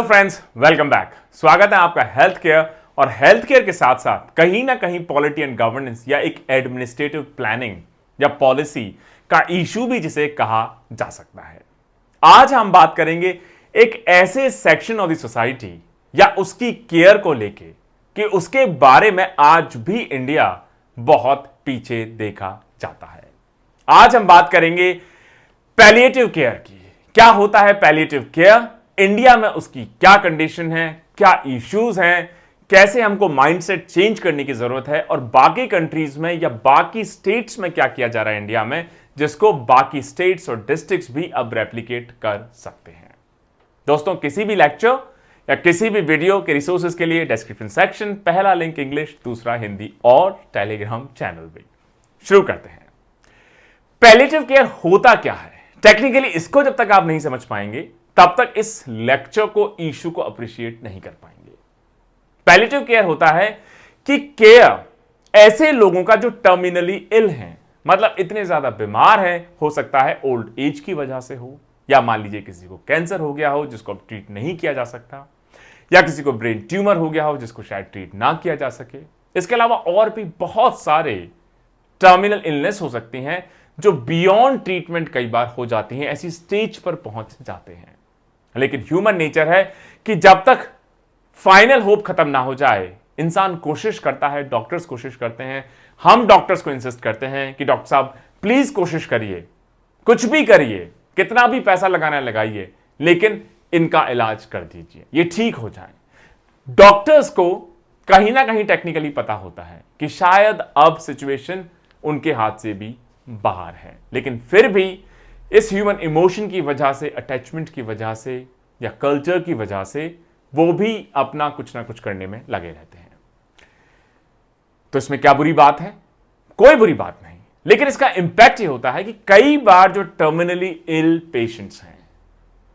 Hello friends, welcome back. स्वागत है आपका हेल्थ केयर और हेल्थ केयर के साथ साथ कहीं ना कहीं पॉलिटी एंड गवर्नेंस या एक एडमिनिस्ट्रेटिव प्लानिंग या पॉलिसी का इशू भी जिसे कहा जा सकता है। आज हम बात करेंगे एक ऐसे सेक्शन ऑफ द सोसाइटी या उसकी केयर को लेके कि उसके बारे में आज भी इंडिया बहुत पीछे देखा जाता है। आज हम बात करेंगे पैलिएटिव केयर की। क्या होता है पैलिएटिव केयर, इंडिया में उसकी क्या कंडीशन है, क्या इश्यूज हैं, कैसे हमको माइंडसेट चेंज करने की जरूरत है और बाकी कंट्रीज में या बाकी स्टेट्स में क्या किया जा रहा है इंडिया में, जिसको बाकी स्टेट्स और डिस्ट्रिक्ट्स भी अब रेप्लिकेट कर सकते हैं। दोस्तों, किसी भी लेक्चर या किसी भी वीडियो के रिसोर्सेज के लिए डिस्क्रिप्शन सेक्शन, पहला लिंक इंग्लिश, दूसरा हिंदी और टेलीग्राम चैनल भी। शुरू करते हैं। पैलिएटिव केयर होता क्या है, टेक्निकली इसको जब तक आप नहीं समझ पाएंगे तब तक इस लेक्चर को, इशू को अप्रिशिएट नहीं कर पाएंगे। पैलिएटिव केयर होता है कि केयर ऐसे लोगों का जो टर्मिनली इल हैं, मतलब इतने ज्यादा बीमार हैं, हो सकता है ओल्ड एज की वजह से हो, या मान लीजिए किसी को कैंसर हो गया हो जिसको अब ट्रीट नहीं किया जा सकता, या किसी को ब्रेन ट्यूमर हो गया हो जिसको शायद ट्रीट ना किया जा सके। इसके अलावा और भी बहुत सारे टर्मिनल इलनेस हो सकती हैं जो बियॉन्ड ट्रीटमेंट कई बार हो जाती हैं, ऐसी स्टेज पर पहुंच जाते हैं। लेकिन ह्यूमन नेचर है कि जब तक फाइनल होप खत्म ना हो जाए, इंसान कोशिश करता है, डॉक्टर्स कोशिश करते हैं, हम डॉक्टर्स को इंसिस्ट करते हैं कि डॉक्टर साहब प्लीज कोशिश करिए, कुछ भी करिए, कितना भी पैसा लगाना लगाइए, लेकिन इनका इलाज कर दीजिए, ये ठीक हो जाए। डॉक्टर्स को कहीं ना कहीं टेक्निकली पता होता है कि शायद अब सिचुएशन उनके हाथ से भी बाहर है, लेकिन फिर भी इस ह्यूमन इमोशन की वजह से, अटैचमेंट की वजह से या कल्चर की वजह से वो भी अपना कुछ ना कुछ करने में लगे रहते हैं। तो इसमें क्या बुरी बात है? कोई बुरी बात नहीं, लेकिन इसका इंपैक्ट ये होता है कि कई बार जो टर्मिनली इल पेशेंट्स हैं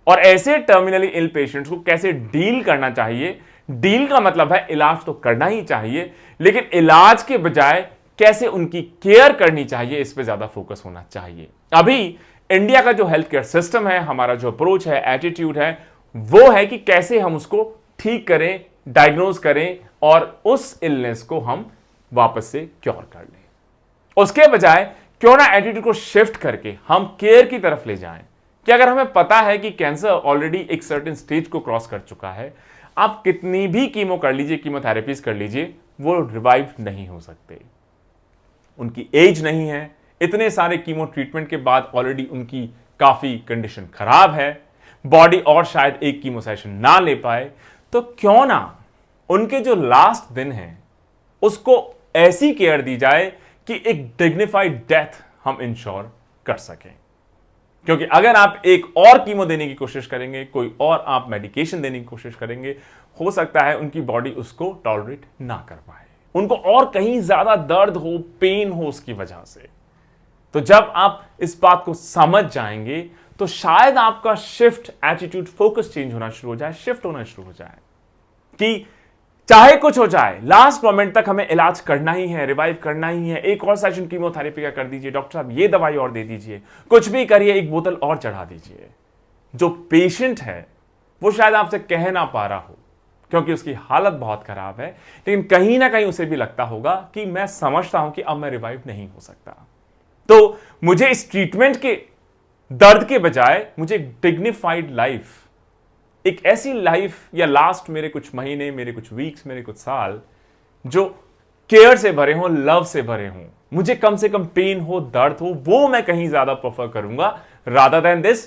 और ऐसे टर्मिनली इल पेशेंट्स को कैसे डील करना चाहिए, डील का मतलब है इलाज तो करना ही चाहिए, लेकिन इलाज के बजाय कैसे उनकी केयर करनी चाहिए, इस पे ज्यादा फोकस होना चाहिए। अभी इंडिया का जो हेल्थ केयर सिस्टम है, हमारा जो अप्रोच है, एटीट्यूड है, वो है कि कैसे हम उसको ठीक करें, डायग्नोज करें और उस इलनेस को हम वापस से क्योर कर लें। उसके बजाय क्यों ना एटीट्यूड को शिफ्ट करके हम केयर की तरफ ले जाएं कि अगर हमें पता है कि कैंसर ऑलरेडी एक सर्टेन स्टेज को क्रॉस कर चुका है, आप कितनी भी कीमो कर लीजिए, कीमोथेरेपीज कर लीजिए, वो रिवाइव नहीं हो सकते। उनकी एज नहीं है, इतने सारे कीमो ट्रीटमेंट के बाद ऑलरेडी उनकी काफी कंडीशन खराब है, बॉडी और शायद एक कीमो सेशन ना ले पाए, तो क्यों ना उनके जो लास्ट दिन हैं उसको ऐसी केयर दी जाए कि एक डिग्निफाइड डेथ हम इंश्योर कर सकें। क्योंकि अगर आप एक और कीमो देने की कोशिश करेंगे, कोई और आप मेडिकेशन देने की कोशिश करेंगे, हो सकता है उनकी बॉडी उसको टॉलरेट ना कर पाए, उनको और कहीं ज्यादा दर्द हो, पेन हो उसकी वजह से। तो जब आप इस बात को समझ जाएंगे तो शायद आपका शिफ्ट, एटीट्यूड, फोकस चेंज होना शुरू हो जाए, शिफ्ट होना शुरू हो जाए कि चाहे कुछ हो जाए, लास्ट मोमेंट तक हमें इलाज करना ही है, रिवाइव करना ही है। एक और सेशन कीमोथेरेपी का कर दीजिए, डॉक्टर साहब ये दवाई और दे दीजिए, कुछ भी करिए, एक बोतल और चढ़ा दीजिए। जो पेशेंट है वो शायद आपसे कह ना पा रहा हो क्योंकि उसकी हालत बहुत खराब है, लेकिन कहीं ना कहीं उसे भी लगता होगा कि मैं समझता हूं कि अब मैं रिवाइव नहीं हो सकता, तो मुझे इस ट्रीटमेंट के दर्द के बजाय मुझे एक डिग्निफाइड लाइफ, एक ऐसी लाइफ या लास्ट मेरे कुछ महीने, मेरे कुछ वीक्स, मेरे कुछ साल जो केयर से भरे हों, लव से भरे हों, मुझे कम से कम पेन हो, दर्द हो, वो मैं कहीं ज्यादा प्रेफर करूंगा rather than this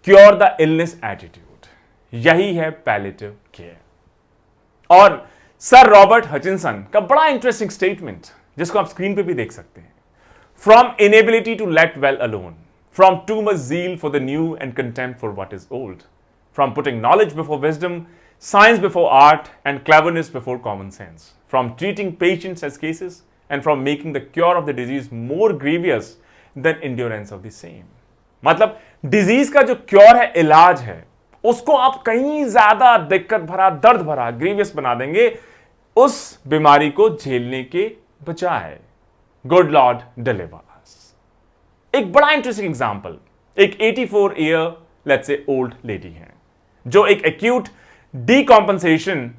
cure the illness attitude. यही है पैलिएटिव केयर। और सर रॉबर्ट हचिंसन का बड़ा इंटरेस्टिंग स्टेटमेंट, जिसको आप स्क्रीन पे भी देख सकते हैं। From inability to let well alone, from too much zeal for the new and contempt for what is old, from putting knowledge before wisdom, science before art, and cleverness before common sense, from treating patients as cases, and from making the cure of the disease more grievous than endurance of the same. मतलब disease का जो cure है, इलाज है, उसको आप कहीं ज्यादा दिक्कत भरा, दर्द भरा, ग्रीवियस बना देंगे उस बीमारी को झेलने के बजाय। गुड लॉर्ड डिलीवर अस। एक बड़ा इंटरेस्टिंग एग्जांपल, एक 84 year let's say old lady है, जो एक एक्यूट डीकॉम्पनसेशन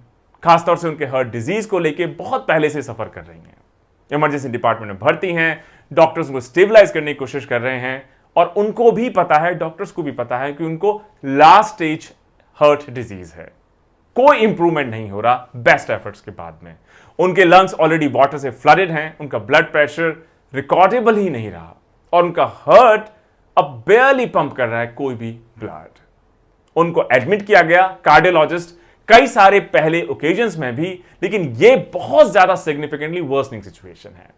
खासतौर से उनके हार्ट डिजीज को लेके बहुत पहले से सफर कर रही हैं, इमरजेंसी डिपार्टमेंट में भर्ती हैं, डॉक्टर्स उनको स्टेबलाइज करने की कोशिश कर रहे हैं और उनको भी पता है, डॉक्टर्स को भी पता है कि उनको लास्ट स्टेज हार्ट डिजीज है, कोई इंप्रूवमेंट नहीं हो रहा बेस्ट एफर्ट्स के बाद में। उनके लंग्स ऑलरेडी वाटर से फ्लडेड हैं, उनका ब्लड प्रेशर रिकॉर्डेबल ही नहीं रहा और उनका हार्ट अब बेयरली पंप कर रहा है कोई भी ब्लड। उनको एडमिट किया गया कार्डियोलॉजिस्ट कई सारे पहले ओकेजन्स में भी, लेकिन यह बहुत ज्यादा सिग्निफिकेंटली वर्सनिंग सिचुएशन है,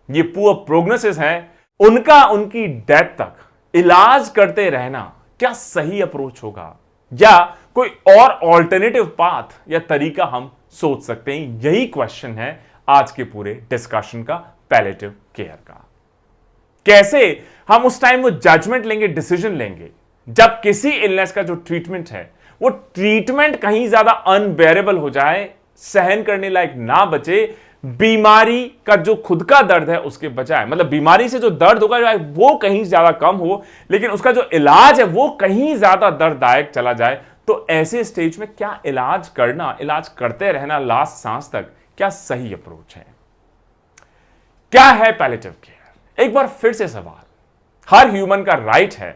ये पुअर प्रोग्नोसिस है। उनका उनकी डेथ तक इलाज करते रहना क्या सही अप्रोच होगा या कोई और ऑल्टरनेटिव पाथ या तरीका हम सोच सकते हैं? यही क्वेश्चन है आज के पूरे डिस्कशन का, पैलेटिव केयर का। कैसे हम उस टाइम वो जजमेंट लेंगे, डिसीजन लेंगे जब किसी इलनेस का जो ट्रीटमेंट है वो ट्रीटमेंट कहीं ज्यादा अनबेरेबल हो जाए, सहन करने लायक ना बचे, बीमारी का जो खुद का दर्द है उसके बजाय, मतलब बीमारी से जो दर्द होगा वो कहीं ज्यादा कम हो, लेकिन उसका जो इलाज है वो कहीं ज्यादा दर्ददायक चला जाए, तो ऐसे स्टेज में क्या इलाज करना, इलाज करते रहना लास्ट सांस तक, क्या सही अप्रोच है? क्या है पैलेटिव केयर? एक बार फिर से सवाल, हर ह्यूमन का राइट है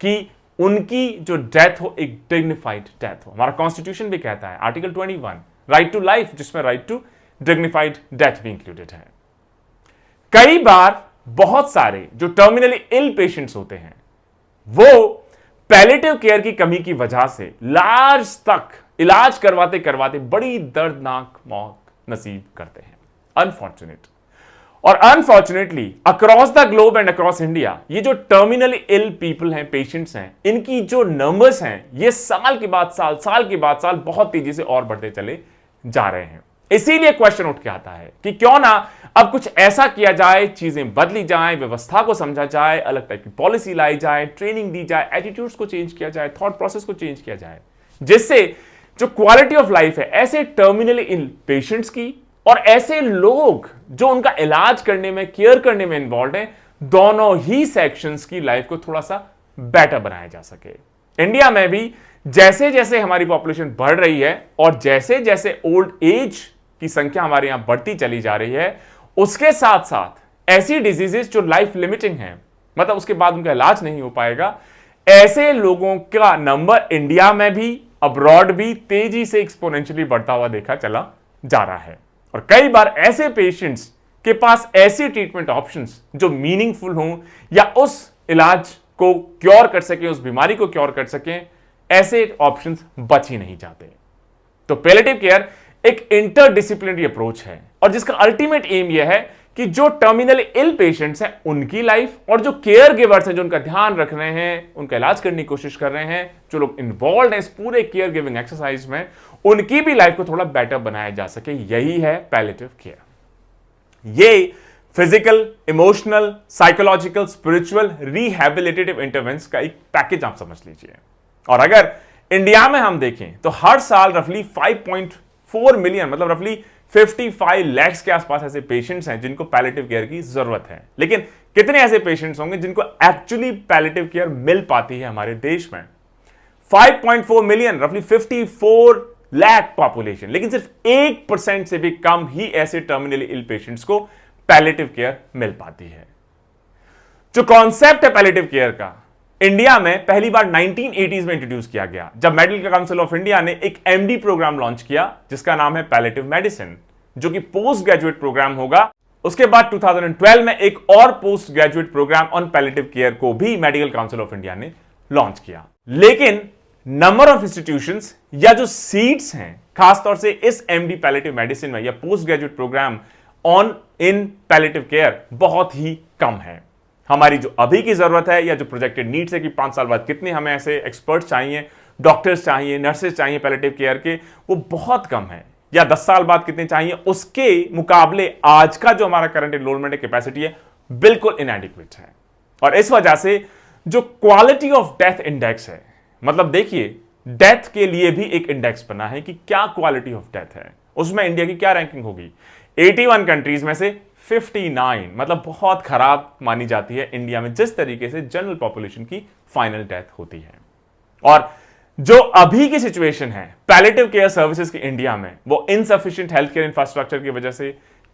कि उनकी जो डेथ हो एक डिग्निफाइड डेथ हो। हमारा कॉन्स्टिट्यूशन भी कहता है, आर्टिकल 21, राइट टू लाइफ, जिसमें राइट टू डिग्निफाइड डेथ भी इंक्लूडेड है। कई बार बहुत सारे जो टर्मिनली इल पेशेंट्स होते हैं वो पैलेटिव केयर की कमी की वजह से लार्ज तक इलाज करवाते करवाते बड़ी दर्दनाक मौत नसीब करते हैं, अनफॉर्चुनेट। और unfortunately across the globe and across India ये जो टर्मिनली इल पीपल हैं, पेशेंट्स हैं, इनकी जो नंबर्स हैं ये साल के बाद साल, साल के बाद साल बहुत तेजी से और बढ़ते चले जा रहे हैं। इसीलिए क्वेश्चन उठ के आता है कि क्यों ना अब कुछ ऐसा किया जाए, चीजें बदली जाए, व्यवस्था को समझा जाए, अलग टाइप की पॉलिसी लाई जाए, ट्रेनिंग दी जाए, एटीट्यूड्स को चेंज किया जाए, थॉट प्रोसेस को चेंज किया जाए, जिससे जो क्वालिटी ऑफ लाइफ है ऐसे टर्मिनली इल पेशेंट्स की और ऐसे लोग जो उनका इलाज करने में, केयर करने में इन्वॉल्व हैं, दोनों ही सेक्शंस की लाइफ को थोड़ा सा बेटर बनाया जा सके। इंडिया में भी जैसे जैसे हमारी पॉपुलेशन बढ़ रही है और जैसे जैसे ओल्ड एज की संख्या हमारे यहां बढ़ती चली जा रही है, उसके साथ साथ ऐसी डिजीजेस जो लाइफ लिमिटिंग है, मतलब उसके बाद उनका इलाज नहीं हो पाएगा, ऐसे लोगों का नंबर इंडिया में भी अब्रॉड भी तेजी से एक्सपोनेंशियली बढ़ता हुआ देखा चला जा रहा है। और कई बार ऐसे पेशेंट्स के पास ऐसे ट्रीटमेंट ऑप्शंस जो मीनिंगफुल हों या उस इलाज को क्योर कर सकें, उस बीमारी को क्योर कर सकें, ऐसे ऑप्शंस बच ही नहीं जाते। तो पैलेटिव केयर एक इंटरडिसिप्लिनरी अप्रोच है और जिसका अल्टीमेट एम यह है कि जो टर्मिनली इल पेशेंट्स हैं उनकी लाइफ और जो केयर गिवर्स हैं जो उनका ध्यान रख रहे हैं, उनका इलाज करने की कोशिश कर रहे हैं, जो लोग इन्वॉल्व हैं इस पूरे केयर गिविंग एक्सरसाइज में, उनकी भी लाइफ को थोड़ा बेटर बनाया जा सके। यही है पैलेटिव केयर। ये physical, emotional, psychological, spiritual, rehabilitative interventions का एक पैकेज आप समझ लीजिए। और अगर इंडिया में हम देखें तो हर साल रफली 5.4 मिलियन, मतलब रफली 55 लाख के आसपास ऐसे पेशेंट्स हैं जिनको पैलेटिव केयर की जरूरत है। लेकिन कितने ऐसे पेशेंट्स होंगे जिनको एक्चुअली पैलेटिव केयर मिल पाती है हमारे देश में? 5.4 मिलियन, रफली 54 लाख पॉपुलेशन, लेकिन सिर्फ 1% से भी कम ही ऐसे टर्मिनली इल पेशेंट्स को पैलेटिव केयर मिल पाती है। जो कॉन्सेप्ट है पैलेटिव केयर का, इंडिया में पहली बार 1980s में इंट्रोड्यूस किया गया जब मेडिकल काउंसिल ऑफ इंडिया ने एक एमडी प्रोग्राम लॉन्च किया जिसका नाम है पैलेटिव मेडिसिन, जो कि पोस्ट ग्रेजुएट प्रोग्राम होगा। उसके बाद 2012 में एक और post graduate program on palliative care को भी मेडिकल काउंसिल ऑफ इंडिया ने लॉन्च किया। लेकिन नंबर ऑफ इंस्टीट्यूशंस या जो सीट्स हैं खासतौर से इस एमडी पैलेटिव मेडिसिन में या post graduate program on in palliative care बहुत ही कम है। हमारी जो अभी की जरूरत है या जो प्रोजेक्टेड नीड्स है कि 5 साल बाद कितने हमें ऐसे एक्सपर्ट्स चाहिए, डॉक्टर्स चाहिए, नर्सेस चाहिए पैलेटिव केयर के, वो बहुत कम है। या 10 साल बाद कितने चाहिए, उसके मुकाबले आज का जो हमारा करंट एनरोलमेंट कैपेसिटी है बिल्कुल इनएडिक्वेट है। और इस वजह से जो क्वालिटी ऑफ डेथ इंडेक्स है, मतलब देखिए डेथ के लिए भी एक इंडेक्स बना है कि क्या क्वालिटी ऑफ डेथ है, उसमें इंडिया की क्या रैंकिंग होगी। 81 कंट्रीज में से 59, मतलब बहुत खराब मानी जाती है इंडिया में जिस तरीके से जनरल पॉपुलेशन की फाइनल डेथ होती है। और जो अभी की सिचुएशन है पैलेटिव केयर सर्विसेज की इंडिया में, वो इनसफिशिएंट हेल्थ केयर इंफ्रास्ट्रक्चर की वजह से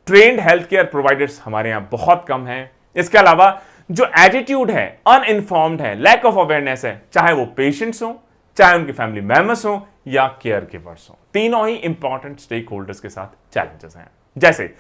ट्रेन्ड हेल्थ केयर प्रोवाइडर्स हमारे यहां बहुत कम है। इसके अलावा जो एटीट्यूड है, अनइन्फॉर्म्ड है, लैक ऑफ अवेयरनेस है, चाहे वो पेशेंट्स हो, चाहे उनके फैमिली मेंबर्स हो या केयर गिवर्स हो, तीनों ही इंपॉर्टेंट स्टेक होल्डर्स के साथ चैलेंजेस हैं। जैसे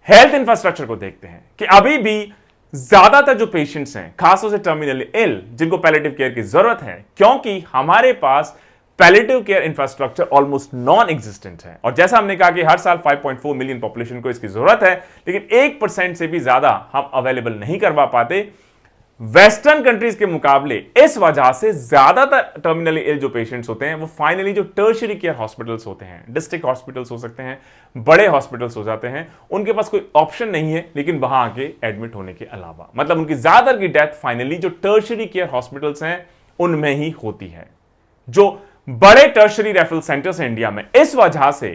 हेल्थ इंफ्रास्ट्रक्चर को देखते हैं कि अभी भी ज्यादातर जो पेशेंट्स हैं, खासतौर से टर्मिनली इल, जिनको पैलेटिव केयर की जरूरत है, क्योंकि हमारे पास palliative care infrastructure almost non existent है। और जैसा हमने कहा कि हर साल 5.4 मिलियन पॉपुलेशन को इसकी जरूरत है, लेकिन 1% से भी ज्यादा हम अवेलेबल नहीं करवा पाते वेस्टर्न कंट्रीज के मुकाबले। इस वजह से ज्यादातर टर्मिनली इल जो पेशेंट्स होते हैं वो फाइनली जो टर्शियरी केयर हॉस्पिटल्स होते हैं, डिस्ट्रिक्ट हॉस्पिटल्स हो सकते हैं, बड़े हॉस्पिटल्स हो जाते हैं, उनके पास कोई ऑप्शन नहीं है लेकिन वहां आके एडमिट होने के अलावा, मतलब उनकी ज्यादातर की डेथ फाइनली जो टर्शियरी केयर हॉस्पिटल्स हैं उनमें ही होती है। जो बड़े टर्शियरी रेफरल सेंटर्स हैं इंडिया में, इस वजह से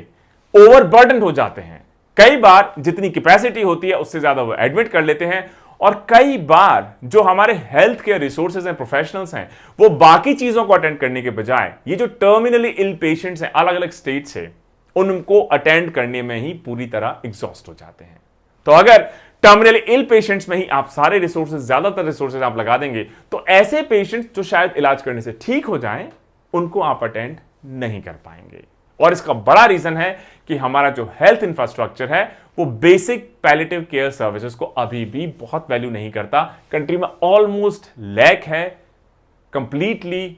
ओवरबर्डन हो जाते हैं। कई बार जितनी कैपेसिटी होती है उससे ज्यादा वो एडमिट कर लेते हैं, और कई बार जो हमारे हेल्थ केयर रिसोर्सेज हैं, प्रोफेशनल्स हैं, वो बाकी चीजों को अटेंड करने के बजाय ये जो टर्मिनली इल पेशेंट्स हैं अलग अलग स्टेट से, उनको अटेंड करने में ही पूरी तरह एग्जॉस्ट हो जाते हैं। तो अगर टर्मिनली इल पेशेंट्स में ही आप सारे रिसोर्सेज, ज्यादातर रिसोर्सेज आप लगा देंगे, तो ऐसे पेशेंट्स जो शायद इलाज करने से ठीक हो जाएं, उनको आप अटेंड नहीं कर पाएंगे। और इसका बड़ा रीजन है कि हमारा जो हेल्थ इंफ्रास्ट्रक्चर है वो बेसिक पैलेटिव केयर सर्विसेज को अभी भी बहुत वैल्यू नहीं करता। कंट्री में ऑलमोस्ट लैक है, कंप्लीटली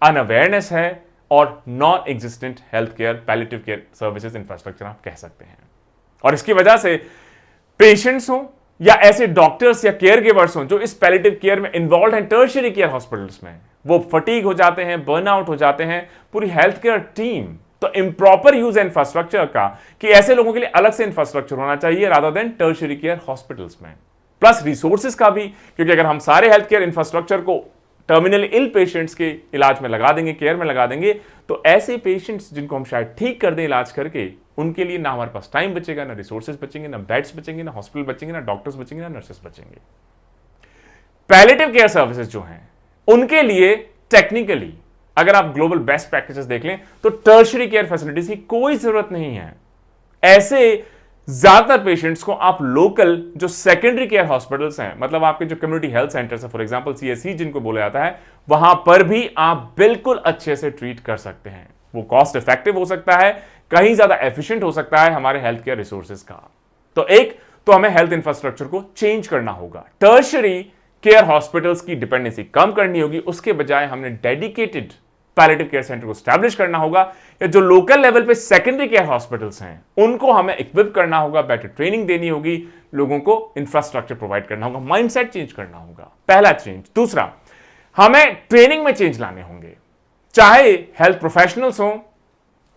अनअवेयरनेस है और non existent health care palliative care services infrastructure आप कह सकते हैं। और इसकी वजह से पेशेंट्स हो या ऐसे डॉक्टर्स या केयर गिवर्स हो जो इस पैलेटिव केयर में इन्वॉल्व हैं टर्शियरी केयर हॉस्पिटल्स में, वो फटीग हो जाते हैं, बर्नआउट हो जाते हैं। पूरी हेल्थ केयर टीम तो इंप्रॉपर यूज इंफ्रास्ट्रक्चर का कि ऐसे लोगों के लिए अलग से इंफ्रास्ट्रक्चर होना चाहिए rather than tertiary care hospitals में, प्लस रिसोर्सेज का भी, क्योंकि अगर हम सारे हेल्थ केयर इंफ्रास्ट्रक्चर को टर्मिनली इल पेशेंट्स के इलाज में लगा देंगे, केयर में लगा देंगे, तो ऐसे पेशेंट्स जिनको हम शायद ठीक कर दें इलाज करके, उनके लिए ना हमारे पास टाइम बचेगा, ना रिसोर्सेज बचेंगे, ना बेड्स बचेंगे, ना हॉस्पिटल बचेंगे, ना डॉक्टर्स बचेंगे, ना नर्सेस बचेंगे। पैलेटिव केयर सर्विसेज जो हैं उनके लिए टेक्निकली अगर आप ग्लोबल बेस्ट प्रैक्टिसेस देख लें तो टर्शियरी केयर फैसिलिटीज की कोई जरूरत नहीं है। ऐसे ज्यादातर पेशेंट्स को आप लोकल जो सेकेंडरी केयर हॉस्पिटल्स हैं, मतलब आपके जो कम्युनिटी हेल्थ सेंटर्स हैं, फॉर एग्जांपल सीएससी जिनको बोला जाता है, वहां पर भी आप बिल्कुल अच्छे से ट्रीट कर सकते हैं। वो कॉस्ट इफेक्टिव हो सकता है, कहीं ज्यादा एफिशिएंट हो सकता है हमारे हेल्थ केयर रिसोर्सेज का। तो हमें हेल्थ इंफ्रास्ट्रक्चर को चेंज करना होगा, टर्शियरी केयर हॉस्पिटल्स की डिपेंडेंसी कम करनी होगी, उसके बजाय हमने डेडिकेटेड पैलेटिव केयर सेंटर को स्टैब्लिश करना होगा, या जो लोकल लेवल पे सेकेंडरी केयर हॉस्पिटल्स हैं उनको हमें इक्विप करना होगा, बेटर ट्रेनिंग देनी होगी, लोगों को इंफ्रास्ट्रक्चर प्रोवाइड करना होगा, माइंडसेट चेंज करना होगा, पहला चेंज। दूसरा, हमें ट्रेनिंग में चेंज लाने होंगे, चाहे हेल्थ प्रोफेशनल्स हो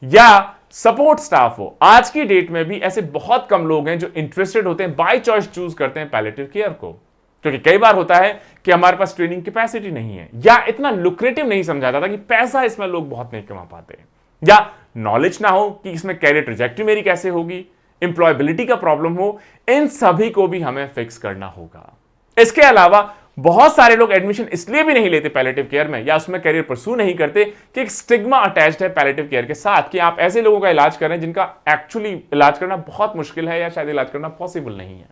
या सपोर्ट स्टाफ हो। आज की डेट में भी ऐसे बहुत कम लोग हैं जो इंटरेस्टेड होते हैं, बाय चॉइस चूज करते हैं पैलेटिव केयर को, क्योंकि कई बार होता है कि हमारे पास ट्रेनिंग कैपेसिटी नहीं है, या इतना लुक्रेटिव नहीं समझा जाता कि पैसा इसमें लोग बहुत नहीं कमा पाते, या नॉलेज ना हो कि इसमें कैरियर ट्रैजेक्टरी मेरी कैसे होगी, एम्प्लॉयबिलिटी का प्रॉब्लम हो, इन सभी को भी हमें फिक्स करना होगा। इसके अलावा बहुत सारे लोग एडमिशन इसलिए भी नहीं लेते पैलेटिव केयर में या उसमें कैरियर परस्यू नहीं करते कि एक स्टिग्मा अटैच्ड है पैलेटिव केयर के साथ कि आप ऐसे लोगों का इलाज कर रहे हैं जिनका एक्चुअली इलाज करना बहुत मुश्किल है या शायद इलाज करना पॉसिबल नहीं है।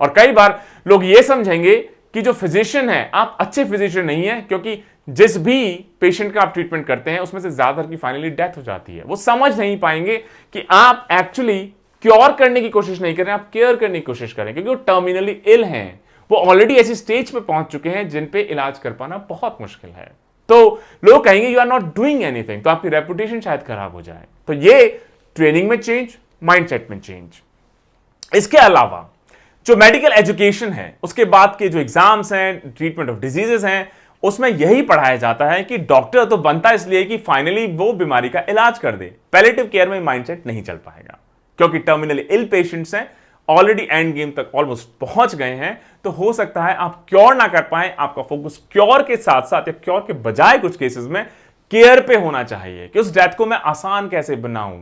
और कई बार लोग ये समझेंगे कि जो फिजिशियन है आप अच्छे फिजिशियन नहीं है, क्योंकि जिस भी पेशेंट का आप ट्रीटमेंट करते हैं उसमें से ज्यादातर की फाइनली डेथ हो जाती है। वो समझ नहीं पाएंगे कि आप एक्चुअली क्योर करने की कोशिश नहीं कर रहे हैं, आप केयर करने की कोशिश करें, क्योंकि वो टर्मिनली इल हैं, वो ऑलरेडी ऐसी स्टेज पे पहुंच चुके हैं जिन पे इलाज कर पाना बहुत मुश्किल है। तो लोग कहेंगे you are not doing anything, तो आपकी रेपुटेशन शायद खराब हो जाए। तो ये ट्रेनिंग में चेंज, माइंडसेट में चेंज। इसके अलावा जो मेडिकल एजुकेशन है, उसके बाद के जो एग्जाम्स हैं, ट्रीटमेंट ऑफ डिजीजेस हैं, उसमें यही पढ़ाया जाता है कि डॉक्टर तो बनता इसलिए कि फाइनली वो बीमारी का इलाज कर दे। पैलेटिव केयर में माइंडसेट नहीं चल पाएगा, क्योंकि टर्मिनली इल पेशेंट्स हैं, ऑलरेडी एंड गेम तक ऑलमोस्ट पहुंच गए हैं, तो हो सकता है आप क्योर ना कर पाए। आपका फोकस क्योर के साथ साथ या क्योर के बजाय कुछ केसेस में केयर पे होना चाहिए कि उस डेथ को मैं आसान कैसे बनाऊं,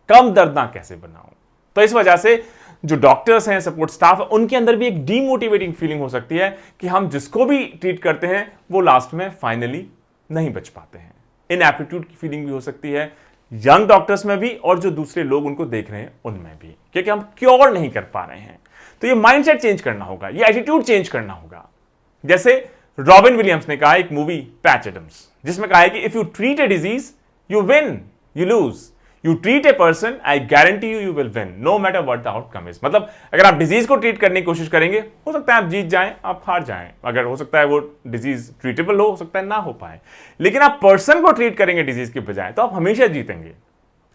कम दर्दनाक कैसे बनाऊं। तो इस वजह से जो डॉक्टर्स हैं, सपोर्ट स्टाफ है, उनके अंदर भी एक डीमोटिवेटिंग फीलिंग हो सकती है कि हम जिसको भी ट्रीट करते हैं वो लास्ट में फाइनली नहीं बच पाते हैं। इनएप्टीट्यूड की फीलिंग भी हो सकती है यंग डॉक्टर्स में भी और जो दूसरे लोग उनको देख रहे हैं उनमें भी, क्योंकि हम क्योर नहीं कर पा रहे हैं। तो ये माइंडसेट चेंज करना होगा, ये एटीट्यूड चेंज करना होगा। जैसे रॉबिन विलियम्स ने कहा एक मूवी पैच एडम्स, जिसमें कहा है कि if you treat a disease you win, you lose, you treat a person I guarantee you will win no matter what the outcome is. मतलब अगर आप डिजीज को ट्रीट करने की कोशिश करेंगे, हो सकता है आप जीत जाएं, आप हार जाएं, अगर हो सकता है वो डिजीज ट्रीटेबल हो सकता है ना हो पाए, लेकिन आप पर्सन को ट्रीट करेंगे डिजीज के बजाय तो आप हमेशा जीतेंगे।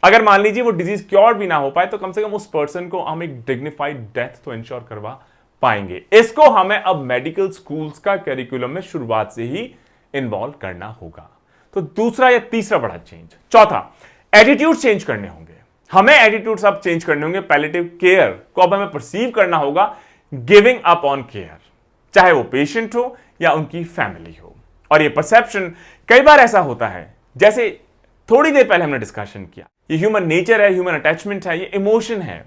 अगर मान लीजिए वो डिजीज क्योर भी ना हो पाए तो कम से कम उस पर्सन को हम एक डिग्निफाइड डेथ तो इंश्योर करवा पाएंगे। इसको हमें अब मेडिकल स्कूल्स का करिकुलम में शुरुआत से ही इन्वॉल्व करना होगा। तो दूसरा या तीसरा बड़ा चेंज। चौथा, एटीट्यूड चेंज करने होंगे। हमें एटीट्यूड्स अब चेंज करने होंगे। पैलिएटिव केयर को अब हमें परसीव करना होगा गिविंग अप ऑन केयर, चाहे वो पेशेंट हो या उनकी फैमिली हो। और ये परसेप्शन कई बार ऐसा होता है, जैसे थोड़ी देर पहले हमने डिस्कशन किया, ये ह्यूमन नेचर है, ह्यूमन अटैचमेंट है, ये इमोशन है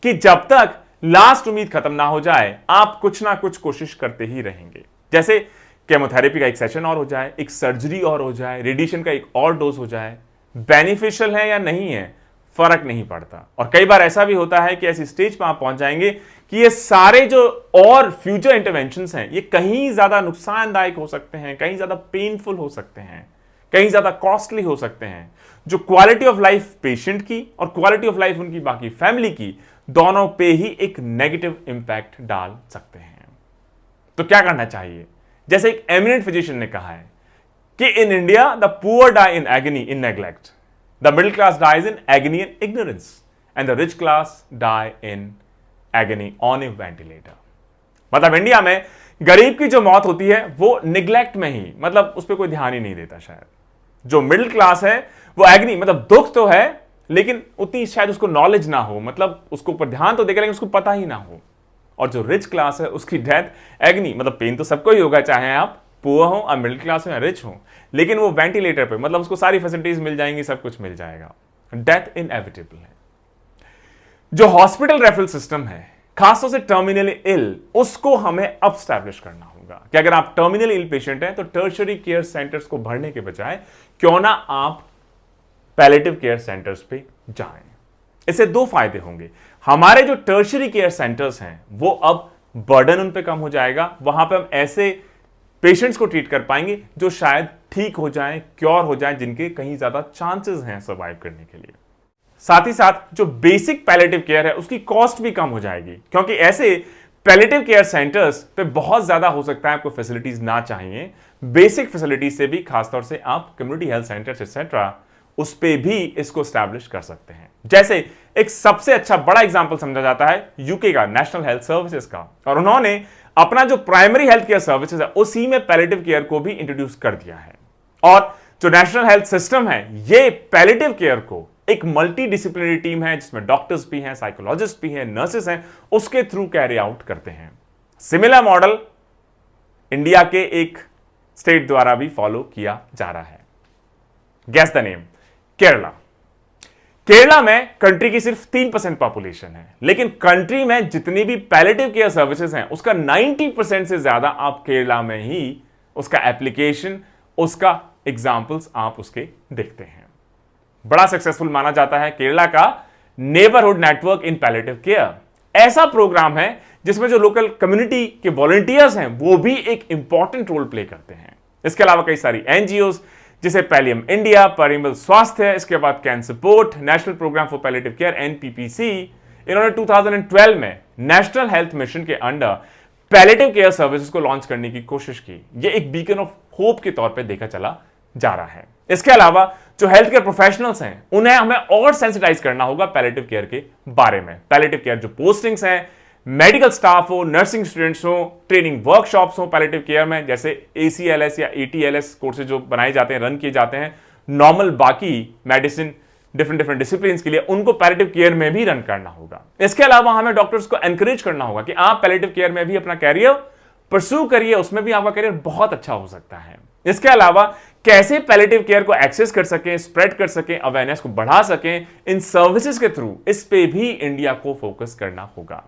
कि जब तक लास्ट उम्मीद खत्म ना हो जाए आप कुछ ना कुछ कोशिश करते ही रहेंगे। जैसे केमोथेरेपी का एक सेशन और हो जाए, एक सर्जरी और हो जाए, रेडिएशन का एक और डोज हो जाए, बेनिफिशियल है या नहीं है फर्क नहीं पड़ता। और कई बार ऐसा भी होता है कि ऐसी स्टेज पर आप पहुंच जाएंगे कि ये सारे जो और फ्यूचर इंटरवेंशंस हैं ये कहीं ज्यादा नुकसानदायक हो सकते हैं, कहीं ज्यादा पेनफुल हो सकते हैं, कहीं ज्यादा कॉस्टली हो सकते हैं, जो क्वालिटी ऑफ लाइफ पेशेंट की और क्वालिटी ऑफ लाइफ उनकी बाकी फैमिली की दोनों पे ही एक नेगेटिव इंपैक्ट डाल सकते हैं। तो क्या करना चाहिए? जैसे एक एमिनेंट फिजिशियन ने कहा है कि in India the poor die in agony in neglect, the middle class dies in agony in ignorance and the rich class die in agony on a ventilator. मतलब इंडिया में गरीब की जो मौत होती है वो निग्लेक्ट में ही, मतलब उस पर कोई ध्यान ही नहीं देता शायद। जो मिडिल क्लास है वो एग्नी, मतलब दुख तो है लेकिन उतनी शायद उसको नॉलेज ना हो, मतलब उसको ऊपर ध्यान तो देगा लेकिन उसको पता ही ना हो। और जो रिच क्लास है उसकी डेथ एग्नी, मतलब पेन तो सबको ही होगा, चाहे आप पुअर हो, आप मिडिल क्लास हो या रिच हो, लेकिन वो वेंटिलेटर पे, मतलब उसको सारी फैसिलिटीज मिल जाएंगी, सब कुछ मिल जाएगा। डेथ इनएविटेबल है। जो हॉस्पिटल रेफरल सिस्टम है खासतौर से टर्मिनली इल, उसको हमें अब स्टैब्लिश करना होगा कि अगर आप टर्मिनली इल पेशेंट हैं तो टर्शियरी केयर सेंटर्स को भरने के बजाय क्यों ना आप पैलिएटिव केयर सेंटर्स पे जाएं। इससे दो फायदे होंगे। हमारे जो टर्शियरी केयर सेंटर्स हैं वो अब बर्डन उन पे कम हो जाएगा, वहां पे हम ऐसे पेशेंट्स को ट्रीट कर पाएंगे जो शायद ठीक हो जाएं, क्योर हो जाएं, जिनके कहीं ज्यादा चांसेस हैं सर्वाइव करने के लिए। साथ ही साथ जो बेसिक पैलिएटिव केयर है उसकी कॉस्ट भी कम हो जाएगी, क्योंकि ऐसे पैलिएटिव केयर सेंटर्स पे बहुत ज्यादा हो सकता है आपको फैसिलिटीज ना चाहिए, बेसिक फैसिलिटीज से भी, खासतौर से आप कम्युनिटी हेल्थ सेंटर्स एक्सेट्रा उस पे भी इसको स्टैब्लिश कर सकते हैं। जैसे एक सबसे अच्छा बड़ा एग्जांपल समझा जाता है यूके का, नेशनल हेल्थ सर्विसेज का, और उन्होंने अपना जो प्राइमरी हेल्थ केयर सर्विसेज है उसी में पैलिएटिव केयर को भी इंट्रोड्यूस कर दिया है। और जो नेशनल हेल्थ सिस्टम है ये पैलिएटिव केयर को एक मल्टी डिसिप्लिनरी टीम है जिसमें डॉक्टर्स भी हैं, साइकोलॉजिस्ट भी हैं, नर्सेस हैं, उसके थ्रू कैरी आउट करते हैं। सिमिलर मॉडल इंडिया के एक स्टेट द्वारा भी फॉलो किया जा रहा है। Guess the name, Kerala. Kerala में कंट्री की सिर्फ 3% पॉपुलेशन है, लेकिन कंट्री में जितनी भी पैलिएटिव केयर सर्विसेज हैं उसका 90% से ज्यादा आप केरला में ही उसका एप्लीकेशन, उसका एग्जाम्पल्स आप उसके देखते हैं। बड़ा सक्सेसफुल माना जाता है केरला का नेबरहुड नेटवर्क इन पैलिएटिव केयर। ऐसा प्रोग्राम है जिसमें जो लोकल कम्युनिटी के वॉलंटियर्स हैं वो भी एक इंपॉर्टेंट रोल प्ले करते हैं। इसके अलावा कई सारी एनजीओज जिसे पैलियम इंडिया, परिमल स्वास्थ्य, इसके बाद cancer support, national program for palliative care NPPC, इन्होंने 2012 में नेशनल हेल्थ मिशन के अंडर पैलिएटिव केयर सर्विसेज को लॉन्च करने की कोशिश की। यह एक बीकन ऑफ होप के तौर पे देखा चला जा रहा है। इसके अलावा जो हेल्थ केयर प्रोफेशनल्स हैं उन्हें हमें और सेंसिटाइज करना होगा पैलिएटिव केयर के बारे में। पैलिएटिव केयर जो पोस्टिंग्स हैं, मेडिकल स्टाफ हो, नर्सिंग स्टूडेंट्स हो, ट्रेनिंग वर्कशॉप्स हो पैलिएटिव केयर में, जैसे ACLS या ATLS कोर्सेज जो बनाए जाते हैं, रन किए जाते हैं, नॉर्मल बाकी मेडिसिन डिफरेंट डिसिप्लिन के लिए, उनको पैलिएटिव केयर में भी रन करना होगा। इसके अलावा हमें डॉक्टर्स को एनकरेज करना होगा कि आप पैलिएटिव केयर में भी अपना कैरियर परस्यू करिए, उसमें भी आपका कैरियर बहुत अच्छा हो सकता है। इसके अलावा कैसे पैलिएटिव केयर को एक्सेस कर सकें, स्प्रेड कर सकें, अवेयरनेस को बढ़ा सकें इन सर्विसेज के थ्रू, इस पे भी इंडिया को फोकस करना होगा।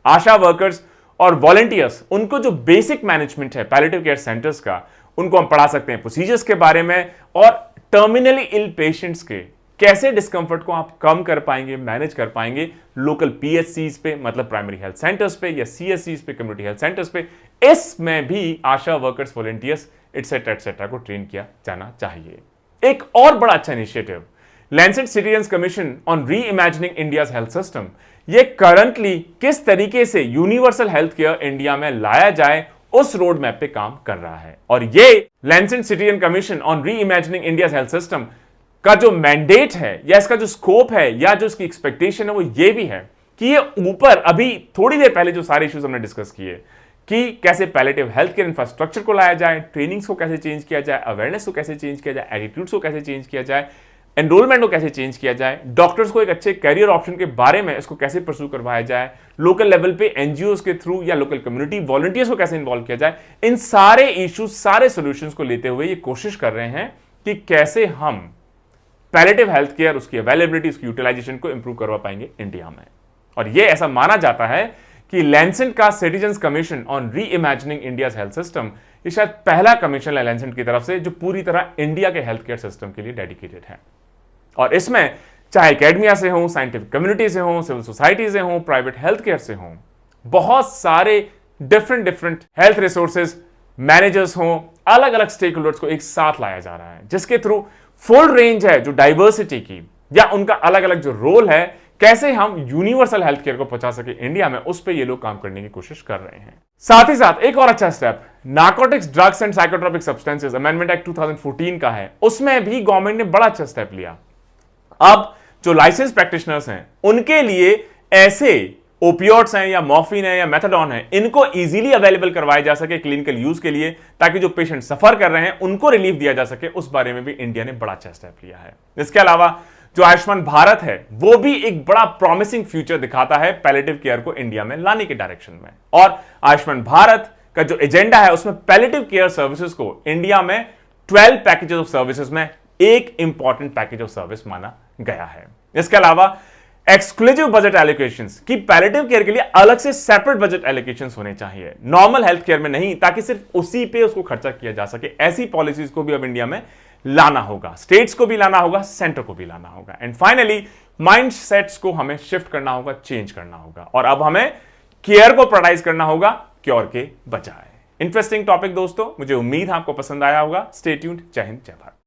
आशा वर्कर्स और वॉलंटियर्स, उनको जो बेसिक मैनेजमेंट है पैलिएटिव केयर सेंटर्स का, उनको हम पढ़ा सकते हैं प्रोसीजर्स के बारे में और टर्मिनली इल पेशेंट्स के कैसे डिस्कंफर्ट को आप कम कर पाएंगे, मैनेज कर पाएंगे लोकल पीएचसीज पे, मतलब प्राइमरी हेल्थ सेंटर्स पे, या सीएचसीज पे, कम्युनिटी हेल्थ सेंटर्स पे। इसमें भी आशा वर्कर्स, वॉलंटियर्स एटसेट्रा को ट्रेन किया जाना चाहिए। एक और बड़ा अच्छा initiative, Lancet citizens commission on री इमेजिनिंग इंडियाज हेल्थ सिस्टम, ये करंटली किस तरीके से यूनिवर्सल हेल्थ केयर इंडिया में लाया जाए उस रोड मैप पे काम कर रहा है। और ये लैंसेट सिटीजन कमीशन ऑन री इमेजिनिंग इंडियाज हेल्थ सिस्टम का जो मैंडेट है, या इसका जो स्कोप है, या जो इसकी एक्सपेक्टेशन है, वो ये भी है कि ये ऊपर अभी थोड़ी देर पहले जो सारे इश्यूज हमने डिस्कस किए कि कैसे पैलेटिव हेल्थ केयर इंफ्रास्ट्रक्चर को लाया जाए, ट्रेनिंग्स को कैसे चेंज किया जाए, अवेयरनेस को कैसे चेंज किया जाए, एटीट्यूड्स को कैसे चेंज किया जाए, एनरोलमेंट को कैसे चेंज किया जाए, डॉक्टर्स को एक अच्छे करियर ऑप्शन के बारे में इसको कैसे परस्यू करवाया जाए, लोकल लेवल पे एनजीओस के थ्रू या लोकल कम्युनिटी वॉलंटियर्स को कैसे इन्वॉल्व किया जाए, इन सारे इश्यूज, सारे सॉल्यूशंस को लेते हुए ये कोशिश कर रहे हैं कि कैसे हम पैलेटिव हेल्थ केयर, उसकी अवेलेबिलिटी, उसकी यूटिलाइजेशन को इंप्रूव करवा पाएंगे इंडिया में। और ये ऐसा माना जाता है कि लैंसेट का सिटीजन्स कमीशन ऑन री इमेजिनिंग इंडियाज हेल्थ सिस्टम, ये शायद पहला कमीशन है लैंसेट की तरफ से जो पूरी तरह इंडिया के हेल्थ केयर सिस्टम के लिए डेडिकेटेड है। और इसमें चाहे एकेडमिया से हो, साइंटिफिक कम्युनिटी से हो, सिविल सोसाइटी से हो, प्राइवेट हेल्थ केयर से हो, बहुत सारे डिफरेंट हेल्थ रिसोर्सेज मैनेजर्स हो, अलग अलग स्टेक होल्डर्स को एक साथ लाया जा रहा है, जिसके थ्रू फुल रेंज है जो डाइवर्सिटी की, या उनका अलग अलग जो रोल है, कैसे हम यूनिवर्सल हेल्थ केयर को पहुंचा सके इंडिया में, उस पे ये लोग काम करने की कोशिश कर रहे हैं। साथ ही साथ एक और अच्छा step narcotics, drugs and psychotropic substances amendment act 2014 का है। उसमें भी गवर्नमेंट ने बड़ा अच्छा स्टेप लिया। अब जो लाइसेंस प्रैक्टिशनर्स हैं उनके लिए ऐसे ओपियोइड्स हैं, या मॉर्फिन है, या मेथाडोन है, इनको इजीली अवेलेबल करवाया जा सके क्लिनिकल यूज के लिए, ताकि जो पेशेंट सफर कर रहे हैं उनको रिलीफ दिया जा सके। उस बारे में भी इंडिया ने बड़ा अच्छा स्टेप लिया है। इसके अलावा जो आयुष्मान भारत है, वो भी एक बड़ा प्रॉमिसिंग फ्यूचर दिखाता है पैलेटिव केयर को इंडिया में लाने के डायरेक्शन में। और आयुष्मान भारत का जो एजेंडा है, उसमें पैलेटिव केयर सर्विसेज को इंडिया में 12 पैकेजेस ऑफ सर्विसेज में एक इंपॉर्टेंट पैकेज ऑफ सर्विस माना गया है। इसके अलावा एक्सक्लूसिव बजट एलोकेशंस की पैलेटिव केयर के लिए अलग से सेपरेट बजट एलोकेशंस होने चाहिए, नॉर्मल हेल्थ केयर में नहीं, ताकि सिर्फ उसी पे उसको खर्चा किया जा सके। ऐसी पॉलिसीज को भी अब इंडिया में लाना होगा, स्टेट्स को भी लाना होगा, सेंटर को भी लाना होगा। एंड फाइनली माइंड सेट्स को हमें शिफ्ट करना होगा, चेंज करना होगा, और अब हमें केयर को प्रायोरिटाइज करना होगा क्योर के बजाय। इंटरेस्टिंग टॉपिक दोस्तों, मुझे उम्मीद है आपको पसंद आया होगा। Stay tuned. जय हिंद, जय भारत।